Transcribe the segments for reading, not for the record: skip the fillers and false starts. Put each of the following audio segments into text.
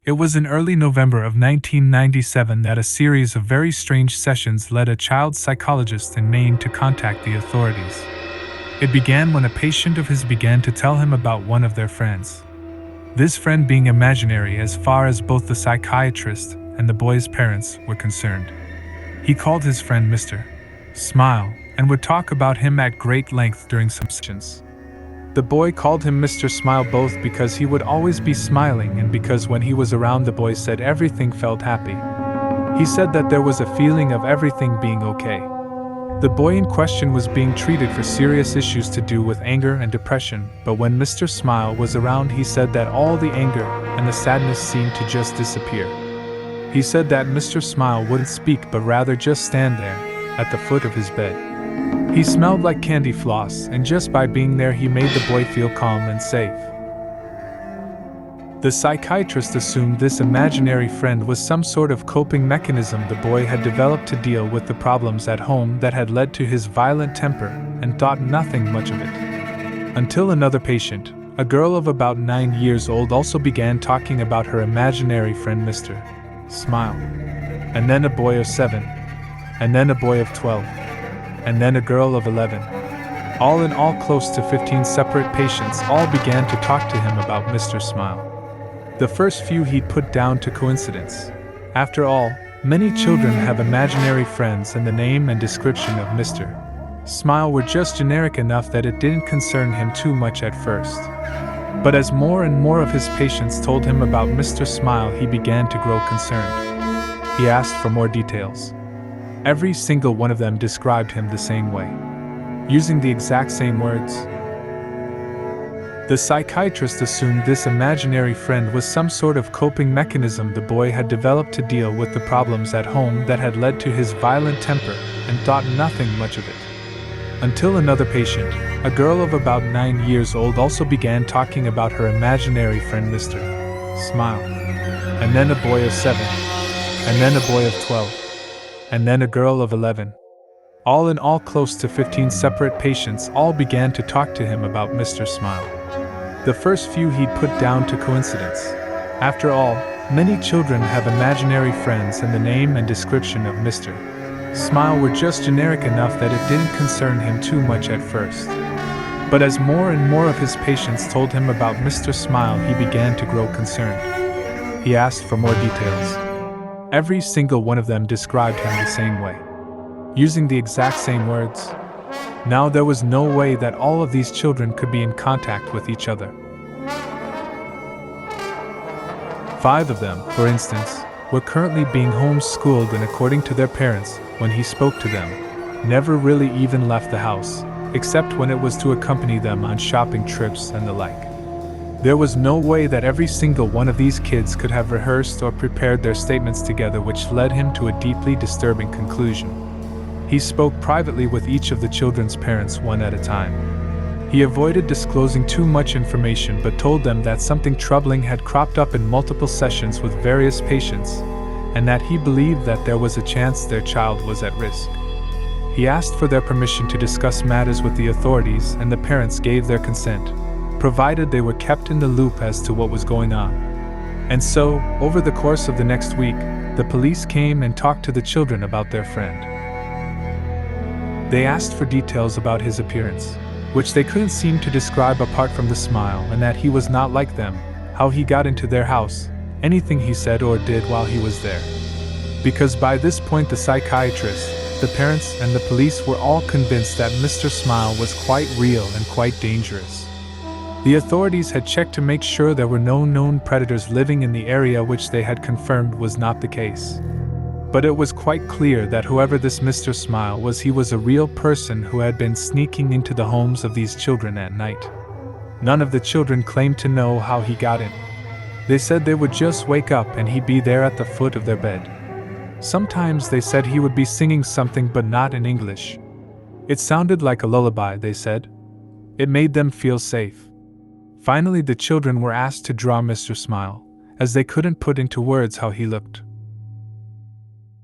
It was in early November of 1997 that a series of very strange sessions led a child psychologist in Maine to contact the authorities. It began when a patient of his began to tell him about one of their friends. This friend being imaginary as far as both the psychiatrist and the boy's parents were concerned. He called his friend Mr.Smile and would talk about him at great length during some sessions. The boy called him Mr. Smile both because he would always be smiling and because when he was around the boy said everything felt happy. He said that there was a feeling of everything being okay. The boy in question was being treated for serious issues to do with anger and depression, but when Mr. Smile was around he said that all the anger and the sadness seemed to just disappear. He said that Mr. Smile wouldn't speak but rather just stand there, at the foot of his bed. He smelled like candy floss, and just by being there he made the boy feel calm and safe. The psychiatrist assumed this imaginary friend was some sort of coping mechanism the boy had developed to deal with the problems at home that had led to his violent temper, and thought nothing much of it. Until another patient, a girl of about 9 years old, also began talking about her imaginary friend Mr. Smile. And then a boy of 7. And then a boy of 12. And then a girl of 11. All in all, close to 15 separate patients all began to talk to him about Mr. Smile. The first few he'd put down to coincidence. After all, many children have imaginary friends, and the name and description of Mr. Smile were just generic enough that it didn't concern him too much at first. But as more and more of his patients told him about Mr. Smile, he began to grow concerned. He asked for more details. Every single one of them described him the same way, using the exact same words. The psychiatrist assumed this imaginary friend was some sort of coping mechanism the boy had developed to deal with the problems at home that had led to his violent temper, and thought nothing much of it. Until another patient, a girl of about 9 years old, also began talking about her imaginary friend Mr. Smile. And then a boy of 7. And then a boy of 12. And then a girl of 11. All in all, close to 15 separate patients all began to talk to him about Mr. Smile. The first few he'd put down to coincidence. After all, many children have imaginary friends, and the name and description of Mr. Smile were just generic enough that it didn't concern him too much at first. But as more and more of his patients told him about Mr. Smile, he began to grow concerned. He asked for more details. Every single one of them described him the same way, using the exact same words. Now there was no way that all of these children could be in contact with each other. 5 of them, for instance, were currently being homeschooled, and according to their parents, when he spoke to them, never really even left the house, except when it was to accompany them on shopping trips and the like. There was no way that every single one of these kids could have rehearsed or prepared their statements together, which led him to a deeply disturbing conclusion. He spoke privately with each of the children's parents one at a time. He avoided disclosing too much information, but told them that something troubling had cropped up in multiple sessions with various patients, and that he believed that there was a chance their child was at risk. He asked for their permission to discuss matters with the authorities, and the parents gave their consent, provided they were kept in the loop as to what was going on. And so, over the course of the next week, the police came and talked to the children about their friend. They asked for details about his appearance, which they couldn't seem to describe apart from the smile, and that he was not like them, how he got into their house, anything he said or did while he was there. Because by this point the psychiatrist, the parents, and the police were all convinced that Mr. Smile was quite real and quite dangerous. The authorities had checked to make sure there were no known predators living in the area, which they had confirmed was not the case. But it was quite clear that whoever this Mr. Smile was, he was a real person who had been sneaking into the homes of these children at night. None of the children claimed to know how he got in. They said they would just wake up and he'd be there at the foot of their bed. Sometimes they said he would be singing something, but not in English. It sounded like a lullaby, they said. It made them feel safe. Finally, the children were asked to draw Mr. Smile, as they couldn't put into words how he looked.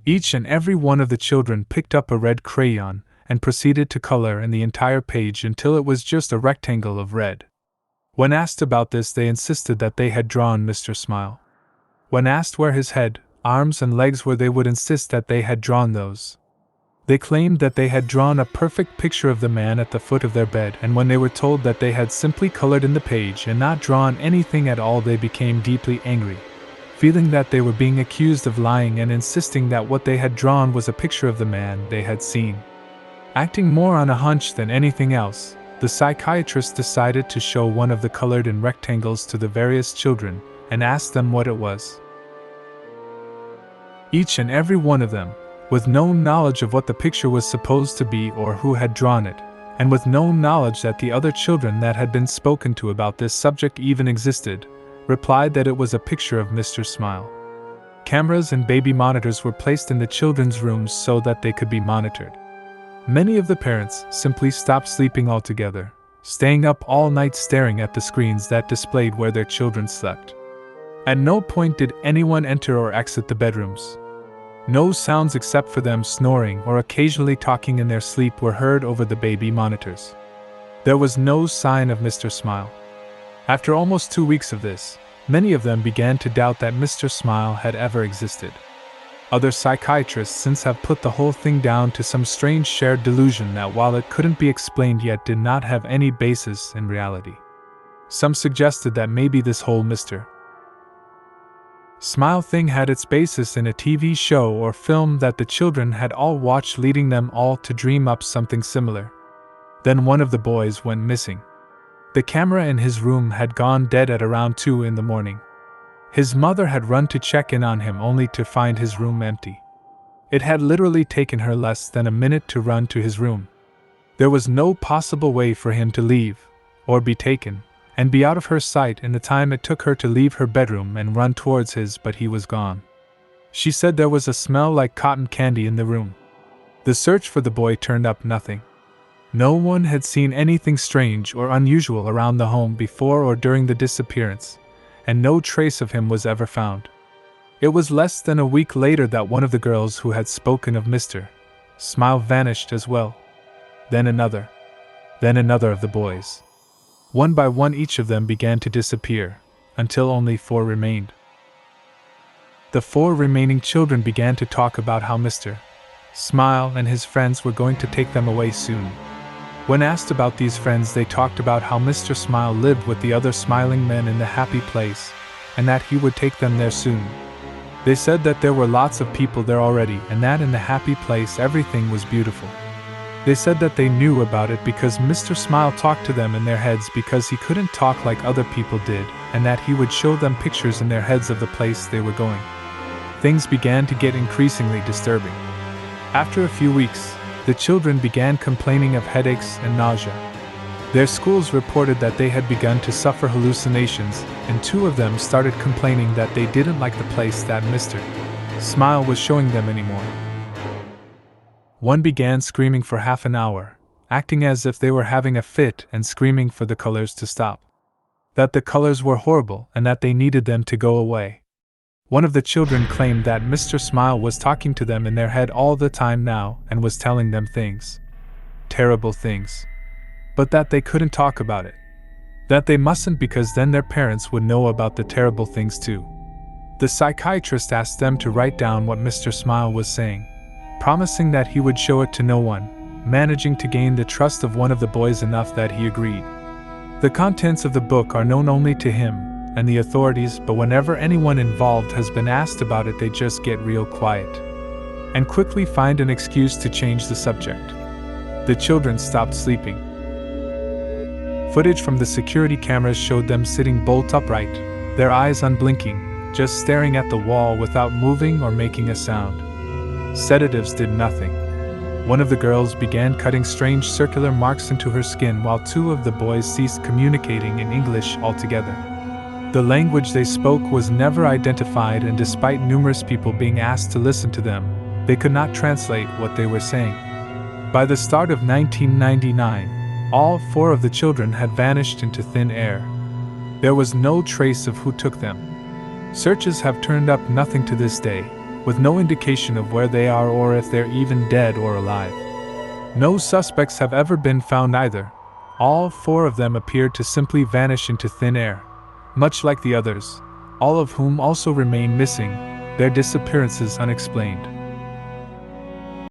Each and every one of the children picked up a red crayon and proceeded to color in the entire page until it was just a rectangle of red. When asked about this, they insisted that they had drawn Mr. Smile. When asked where his head, arms, and legs were, they would insist that they had drawn those. They claimed that they had drawn a perfect picture of the man at the foot of their bed, and when they were told that they had simply colored in the page and not drawn anything at all, they became deeply angry, feeling that they were being accused of lying and insisting that what they had drawn was a picture of the man they had seen. Acting more on a hunch than anything else, the psychiatrist decided to show one of the colored in rectangles to the various children and asked them what it was. Each and every one of them, with no knowledge of what the picture was supposed to be or who had drawn it, and with no knowledge that the other children that had been spoken to about this subject even existed, replied that it was a picture of Mr. Smile. Cameras and baby monitors were placed in the children's rooms so that they could be monitored. Many of the parents simply stopped sleeping altogether, staying up all night staring at the screens that displayed where their children slept. At no point did anyone enter or exit the bedrooms. No sounds except for them snoring or occasionally talking in their sleep were heard over the baby monitors. There was no sign of Mr. Smile. After almost 2 weeks of this, many of them began to doubt that Mr. Smile had ever existed. Other psychiatrists since have put the whole thing down to some strange shared delusion that, while it couldn't be explained yet, did not have any basis in reality. Some suggested that maybe this whole Mr. Smile thing had its basis in a TV show or film that the children had all watched, leading them all to dream up something similar. Then one of the boys went missing. The camera in his room had gone dead at around 2 in the morning. His mother had run to check in on him only to find his room empty. It had literally taken her less than a minute to run to his room. There was no possible way for him to leave, or be taken, and be out of her sight in the time it took her to leave her bedroom and run towards his, but he was gone. She said there was a smell like cotton candy in the room. The search for the boy turned up nothing. No one had seen anything strange or unusual around the home before or during the disappearance, and no trace of him was ever found. It was less than a week later that one of the girls who had spoken of Mr. Smile vanished as well. Then another of the boys. One by one each of them began to disappear, until only 4 remained. The 4 remaining children began to talk about how Mr. Smile and his friends were going to take them away soon. When asked about these friends, they talked about how Mr. Smile lived with the other smiling men in the happy place, and that he would take them there soon. They said that there were lots of people there already, and that in the happy place everything was beautiful. They said that they knew about it because Mr. Smile talked to them in their heads because he couldn't talk like other people did, and that he would show them pictures in their heads of the place they were going. Things began to get increasingly disturbing. After a few weeks, the children began complaining of headaches and nausea. Their schools reported that they had begun to suffer hallucinations, and 2 of them started complaining that they didn't like the place that Mr. Smile was showing them anymore. One began screaming for half an hour, acting as if they were having a fit and screaming for the colors to stop. That the colors were horrible and that they needed them to go away. One of the children claimed that Mr. Smile was talking to them in their head all the time now and was telling them things. Terrible things. But that they couldn't talk about it. That they mustn't because then their parents would know about the terrible things too. The psychiatrist asked them to write down what Mr. Smile was saying, promising that he would show it to no one, managing to gain the trust of one of the boys enough that he agreed. The contents of the book are known only to him and the authorities, but whenever anyone involved has been asked about it, they just get real quiet and quickly find an excuse to change the subject. The children stopped sleeping. Footage from the security cameras showed them sitting bolt upright, their eyes unblinking, just staring at the wall without moving or making a sound. Sedatives did nothing. One of the girls began cutting strange circular marks into her skin while 2 of the boys ceased communicating in English altogether. The language they spoke was never identified, and despite numerous people being asked to listen to them, they could not translate what they were saying. By the start of 1999, all 4 of the children had vanished into thin air. There was no trace of who took them. Searches have turned up nothing to this day, with no indication of where they are or if they're even dead or alive. No suspects have ever been found either. All 4 of them appeared to simply vanish into thin air. Much like the others, all of whom also remain missing, their disappearances unexplained.